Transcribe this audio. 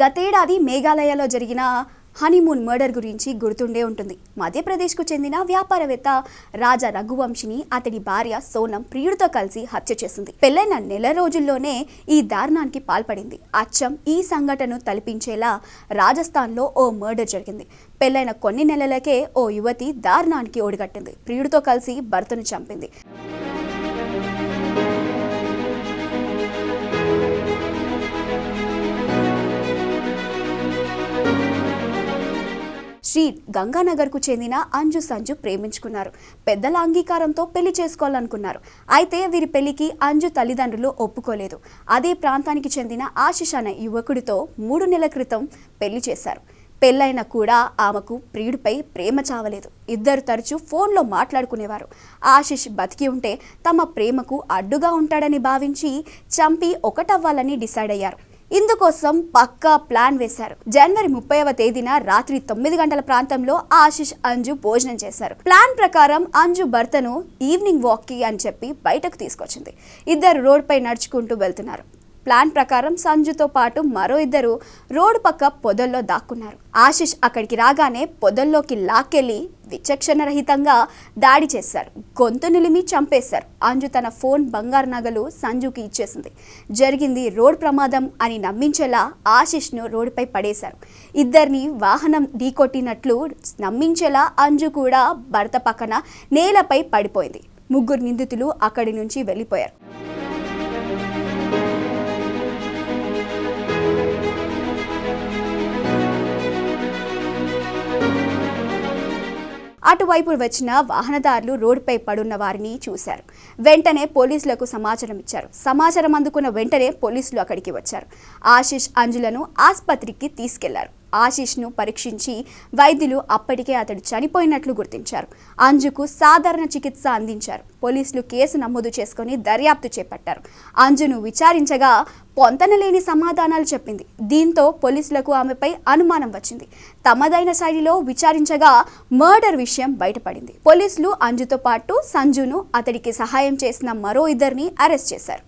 గతేడాది మేఘాలయలో జరిగిన honeymoon murder గురించి గుర్తుండే ఉంటుంది. మధ్యప్రదేశ్కు చెందిన వ్యాపారవేత్త రాజా రఘువంశిని అతడి భార్య సోనం ప్రియుడితో కలిసి హత్య చేసింది. పెళ్లైన నెల రోజుల్లోనే ఈ దారుణానికి పాల్పడింది. అచ్చం ఈ సంఘటనను తలపించేలా రాజస్థాన్లో ఓ మర్డర్ జరిగింది. పెళ్లైన కొన్ని నెలలకే ఓ యువతి దారుణానికి ఒడిగట్టింది. ప్రియుడితో కలిసి భర్తను చంపింది. శ్రీ గంగానగర్కు చెందిన అంజు సంజు ప్రేమించుకున్నారు. పెద్దల అంగీకారంతో పెళ్లి చేసుకోవాలనుకున్నారు. అయితే వీరి పెళ్లికి అంజు తల్లిదండ్రులు ఒప్పుకోలేదు. అదే ప్రాంతానికి చెందిన ఆశిష్ అనే యువకుడితో 3 నెలల క్రితం పెళ్లి చేశారు. పెళ్ళైనా కూడా ఆమెకు ప్రియుడిపై ప్రేమ చావలేదు. ఇద్దరు తరచూ ఫోన్లో మాట్లాడుకునేవారు. ఆశిష్ బతికి ఉంటే తమ ప్రేమకు అడ్డుగా ఉంటాడని భావించి చంపి ఒకటవ్వాలని డిసైడ్ అయ్యారు. ఇందుకోసం పక్కా ప్లాన్ వేశారు. జనవరి 30వ తేదీన రాత్రి 9 గంటల ప్రాంతంలో ఆశిష్ అంజు భోజనం చేశారు. ప్లాన్ ప్రకారం అంజు భర్తను ఈవినింగ్ వాక్కి అని చెప్పి బయటకు తీసుకొచ్చింది. ఇద్దరు రోడ్డుపై నడుచుకుంటూ వెళ్తున్నారు. ప్లాన్ ప్రకారం సంజుతో పాటు మరో ఇద్దరు రోడ్డు పక్క పొదల్లో దాక్కున్నారు. ఆశిష్ అక్కడికి రాగానే పొదల్లోకి లాక్కెళ్లి విచక్షణరహితంగా దాడి చేశారు. గొంతు నిలిమి చంపేశారు. అంజు తన ఫోన్, బంగారు నగలు సంజుకి ఇచ్చేసింది. జరిగింది రోడ్ ప్రమాదం అని నమ్మించేలా ఆశిష్ను రోడ్డుపై పడేశారు. ఇద్దరిని వాహనం ఢీకొట్టినట్లు నమ్మించేలా అంజు కూడా భర్త పక్కన నేలపై పడిపోయింది. 3 నిందితులు అక్కడి నుంచి వెళ్ళిపోయారు. అటువైపు వచ్చిన వాహనదారులు రోడ్డుపై పడున్న వారిని చూశారు. వెంటనే పోలీసులకు సమాచారం ఇచ్చారు. సమాచారం అందుకున్న వెంటనే పోలీసులు అక్కడికి వచ్చారు. ఆశిష్ అంజులను ఆసుపత్రికి తీసుకెళ్లారు. ఆశిష్ను పరీక్షించి వైద్యులు అప్పటికే అతడు చనిపోయినట్లు గుర్తించారు. అంజుకు సాధారణ చికిత్స అందించారు. పోలీసులు కేసు నమోదు చేసుకుని దర్యాప్తు చేపట్టారు. అంజును విచారించగా పొంతనలేని సమాధానాలు చెప్పింది. దీంతో పోలీసులకు ఆమెపై అనుమానం వచ్చింది. తమదైన శైలిలో విచారించగా మర్డర్ విషయం బయటపడింది. పోలీసులు అంజుతో పాటు సంజును, అతడికి సహాయం చేసిన మరో ఇద్దరిని అరెస్ట్ చేశారు.